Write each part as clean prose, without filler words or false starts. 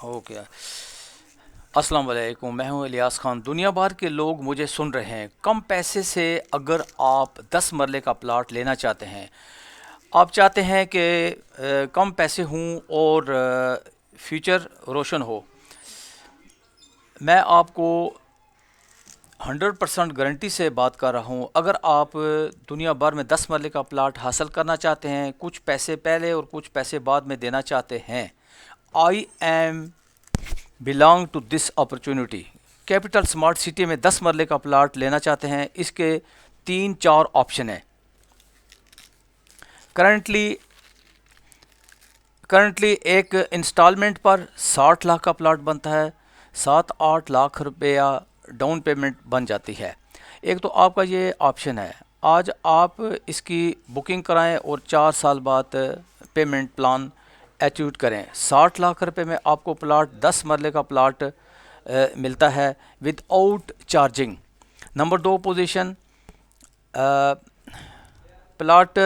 Okay. अस्सलाम वालेकुम, मैं हूं इलियास खान। दुनिया भर के लोग मुझे सुन रहे हैं। कम पैसे से अगर आप 10 मरले का प्लॉट लेना चाहते हैं, आप चाहते हैं कि कम पैसे हों और फ्यूचर रोशन हो, मैं आपको 100% गारंटी से बात कर रहा हूँ। अगर आप दुनिया भर में 10 मरले का प्लाट हासिल करना चाहते हैं, कुछ पैसे पहले और कुछ पैसे बाद में देना चाहते हैं, I am belong to this opportunity. Capital smart city में 10 मरले का प्लाट लेना चाहते हैं, इसके 3-4 ऑप्शन हैं। करंटली करंटली एक इंस्टॉलमेंट पर 60 लाख का प्लाट बनता है, 7-8 लाख रुपया डाउन पेमेंट बन जाती है। एक तो आपका ये ऑप्शन है, आज आप इसकी बुकिंग कराएं और 4 साल बाद पेमेंट प्लान एटीट्यूड करें। 60 लाख रुपए में आपको प्लाट 10 मरले का प्लाट मिलता है without charging. Number 2 position plot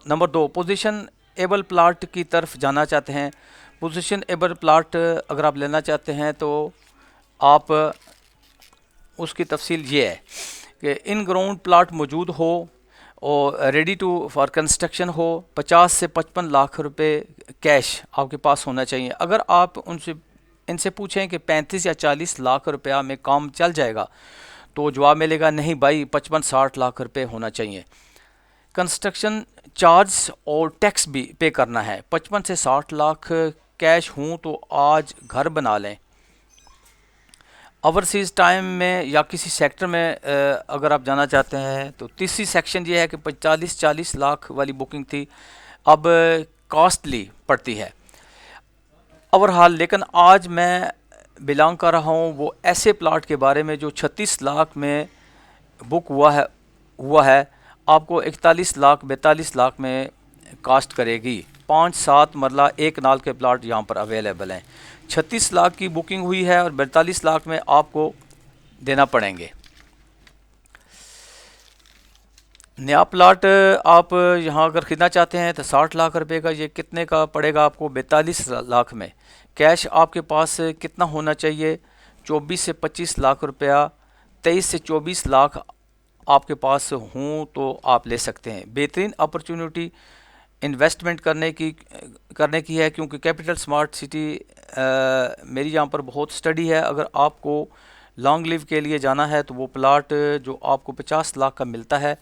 number 2 position able plot की तरफ जाना चाहते हैं। पोजीशन एबल प्लाट अगर आप लेना चाहते हैं तो आप उसकी तफसील ये है कि इन ग्राउंड प्लाट मौजूद हो और रेडी टू फॉर कंस्ट्रक्शन हो। 50 से 55 लाख रुपए कैश आपके पास होना चाहिए। अगर आप इनसे पूछें कि 35 या 40 लाख रुपया में काम चल जाएगा, तो जवाब मिलेगा नहीं भाई, 55-60 लाख रुपए होना चाहिए। कंस्ट्रक्शन चार्ज और टैक्स भी पे करना है। 55 से 60 लाख कैश हूँ तो आज घर बना लें। ओवरसीज़ टाइम में या किसी सेक्टर में अगर आप जाना चाहते हैं तो तीसरी सेक्शन ये है कि 45-40 लाख वाली बुकिंग थी, अब कॉस्टली पड़ती है ओवरहाल। लेकिन आज मैं बिलोंग कर रहा हूँ वो ऐसे प्लाट के बारे में जो 36 लाख में बुक हुआ है आपको 41 लाख 42 लाख में कास्ट करेगी। 5-7 मरला एक नाल के प्लाट यहाँ पर अवेलेबल हैं। 36 लाख की बुकिंग हुई है और 42 लाख में आपको देना पड़ेंगे। नया प्लाट आप यहाँ अगर ख़रीदना चाहते हैं तो 60 लाख रुपए का, ये कितने का पड़ेगा आपको? 42 लाख में। कैश आपके पास कितना होना चाहिए? 24 से 25 लाख रुपया। 23 से 24 लाख आपके पास हों तो आप ले सकते हैं। बेहतरीन अपॉर्चुनिटी इन्वेस्टमेंट करने की है, क्योंकि कैपिटल स्मार्ट सिटी मेरी यहाँ पर बहुत स्टडी है। अगर आपको लॉन्ग लिव के लिए जाना है तो वो प्लाट जो आपको 50 लाख का मिलता है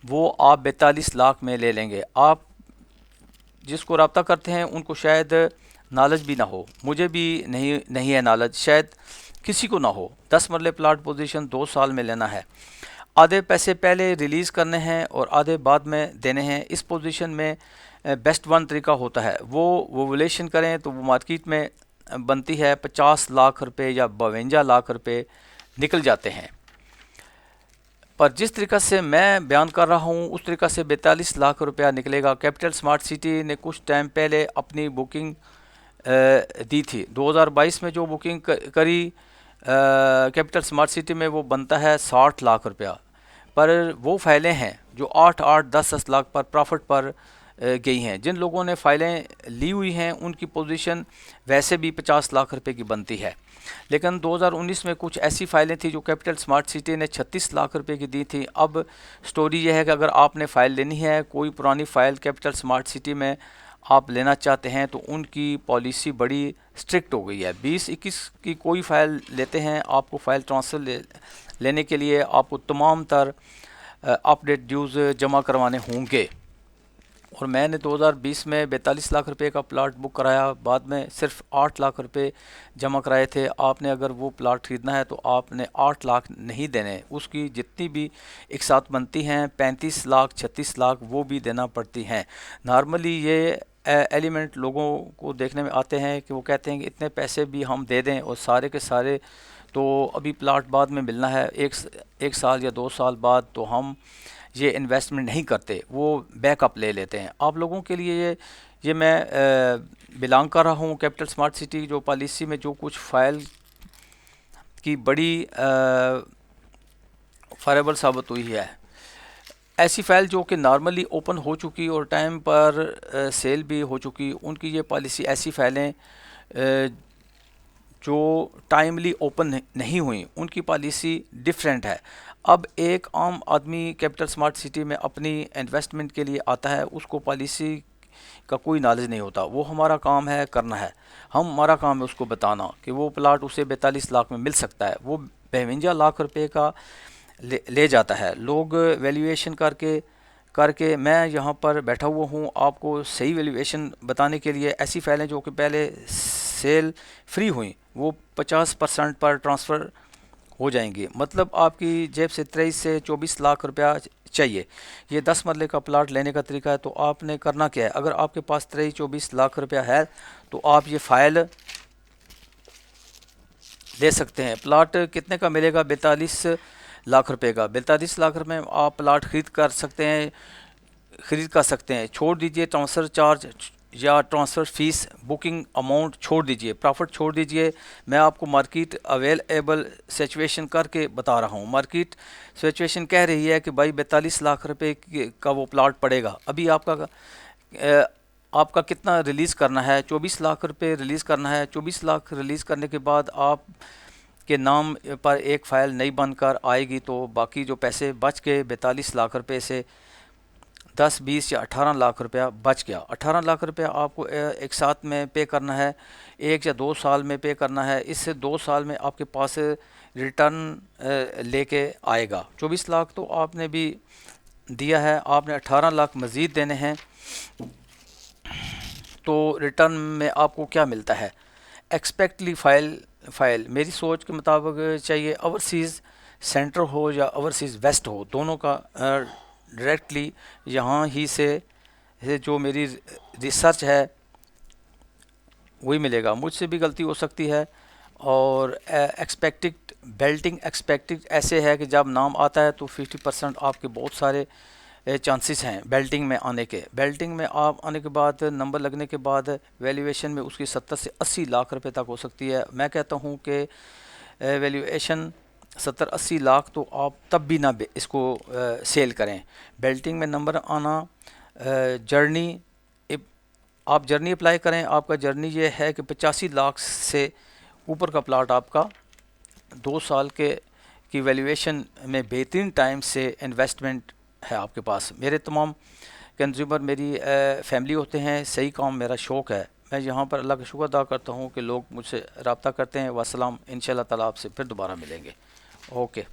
वो आप 42 लाख में ले लेंगे। आप जिसको रब्ता करते हैं उनको शायद नॉलेज भी ना हो, मुझे भी नहीं है नॉलेज, शायद किसी को ना हो। 10 मरले प्लाट पोजीशन 2 साल में लेना है। आधे पैसे पहले रिलीज़ करने हैं और आधे बाद में देने हैं। इस पोजीशन में बेस्ट वन तरीका होता है वो वोल्यूशन करें तो वो मार्केट में बनती है 50 लाख रुपए या 52 लाख रुपए निकल जाते हैं। पर जिस तरीक़ा से मैं बयान कर रहा हूँ उस तरीक़ा से 42 लाख रुपया निकलेगा। कैपिटल स्मार्ट सिटी ने कुछ टाइम पहले अपनी बुकिंग दी थी। 2022 में जो बुकिंग करी कैपिटल स्मार्ट सिटी में वो बनता है 60 लाख रुपया, पर वो फाइलें हैं जो 8-8, 10-10 लाख पर प्रॉफिट पर गई हैं। जिन लोगों ने फाइलें ली हुई हैं उनकी पोजीशन वैसे भी 50 लाख रुपए की बनती है। लेकिन 2019 में कुछ ऐसी फाइलें थी जो कैपिटल स्मार्ट सिटी ने 36 लाख रुपए की दी थी। अब स्टोरी यह है कि अगर आपने फ़ाइल लेनी है, कोई पुरानी फ़ाइल कैपिटल स्मार्ट सिटी में आप लेना चाहते हैं, तो उनकी पॉलिसी बड़ी स्ट्रिक्ट हो गई है। 20-21 की कोई फ़ाइल लेते हैं, आपको फ़ाइल ट्रांसफ़र लेने के लिए आपको तमाम तर अपडेट ड्यूज़ जमा करवाने होंगे। और मैंने 2020 में 42 लाख रुपए का प्लाट बुक कराया, बाद में सिर्फ 8 लाख रुपए जमा कराए थे। आपने अगर वो प्लाट ख़रीदना है तो आपने 8 लाख नहीं देने, उसकी जितनी भी एक साथ बनती हैं 35 लाख 36 लाख वो भी देना पड़ती हैं। नॉर्मली ये एलिमेंट लोगों को देखने में आते हैं कि वो कहते हैं कि इतने पैसे भी हम दे दें और सारे के सारे तो अभी प्लाट बाद में मिलना है, एक साल या 2 साल बाद, तो हम ये इन्वेस्टमेंट नहीं करते, वो बैकअप ले लेते हैं। आप लोगों के लिए ये मैं बिलोंग कर रहा हूँ कैपिटल स्मार्ट सिटी जो पॉलिसी में जो कुछ फ़ाइल की बड़ी फेवरेबल साबित हुई है। ऐसी फ़ाइल जो कि नॉर्मली ओपन हो चुकी और टाइम पर सेल भी हो चुकी, उनकी ये पॉलिसी ऐसी फ़ाइलें जो टाइमली ओपन नहीं हुई उनकी पॉलिसी डिफरेंट है। अब एक आम आदमी कैपिटल स्मार्ट सिटी में अपनी इन्वेस्टमेंट के लिए आता है, उसको पॉलिसी का कोई नॉलेज नहीं होता। वो हमारा काम है करना है, हमारा काम है उसको बताना कि वो प्लाट उसे 42 लाख में मिल सकता है। वो 52 लाख रुपए का ले जाता है। लोग वैल्यूएशन करके करके मैं यहाँ पर बैठा हुआ हूँ आपको सही वैल्यूएशन बताने के लिए। ऐसी फाइलें जो कि पहले सेल फ्री हुई वो 50% पर ट्रांसफ़र हो जाएंगी, मतलब आपकी जेब से 23 से 24 लाख रुपया चाहिए। ये 10 मरले का प्लाट लेने का तरीका है। तो आपने करना क्या है, अगर आपके पास 23-24 लाख रुपया है तो आप ये फ़ाइल ले सकते हैं। प्लाट कितने का मिलेगा, 42 लाख रुपए का। 42 लाख रुपए में आप प्लाट खरीद कर सकते हैं। छोड़ दीजिए ट्रांसफ़र चार्ज या ट्रांसफ़र फ़ीस, बुकिंग अमाउंट छोड़ दीजिए, प्रॉफिट छोड़ दीजिए। मैं आपको मार्केट अवेलेबल सिचुएशन करके बता रहा हूँ। मार्केट सिचुएशन कह रही है कि भाई 42 लाख रुपए का वो प्लाट पड़ेगा। अभी आपका कितना रिलीज़ करना है, 24 लाख रुपए रिलीज़ करना है। 24 लाख रिलीज़ करने के बाद आप के नाम पर एक फ़ाइल नई बनकर आएगी, तो बाकी जो पैसे बच गए 42 लाख रुपए से 10, 20 या 18 लाख रुपया बच गया। 18 लाख रुपया आपको एक साथ में पे करना है, 1 या 2 साल में पे करना है। इससे 2 साल में आपके पास रिटर्न लेके आएगा। 24 लाख तो आपने भी दिया है, आपने 18 लाख मज़ीद देने हैं। तो रिटर्न में आपको क्या मिलता है, एक्सपेक्टली फ़ाइल मेरी सोच के मुताबिक चाहिए ओवरसीज़ सेंटर हो या ओवरसीज़ वेस्ट हो, दोनों का डायरेक्टली यहाँ ही से जो मेरी रिसर्च है वही मिलेगा। मुझसे भी गलती हो सकती है। और एक्सपेक्टेड बेल्टिंग एक्सपेक्टेड ऐसे है कि जब नाम आता है तो 50% आपके बहुत सारे चांसेस हैं बेल्टिंग में आने के। बेल्टिंग में आप आने के बाद नंबर लगने के बाद वैल्यूएशन में उसकी 70 से 80 लाख रुपए तक हो सकती है। मैं कहता हूँ कि वैल्यूएशन 70-80 लाख तो आप तब भी ना इसको सेल करें। बेल्टिंग में नंबर आना, जर्नी आप जर्नी अप्लाई करें। आपका जर्नी ये है कि 85 लाख से ऊपर का प्लाट आपका 2 साल की वैल्यूएशन में बेहतरीन टाइम से इन्वेस्टमेंट है आपके पास। मेरे तमाम कंज्यूमर मेरी फैमिली होते हैं, सही काम मेरा शौक़ है। मैं यहाँ पर अल्लाह का शुक्र अदा करता हूँ कि लोग मुझसे रब्ता करते हैं। वस्सलाम, इंशाअल्लाह ताला आपसे फिर दोबारा मिलेंगे। ओके।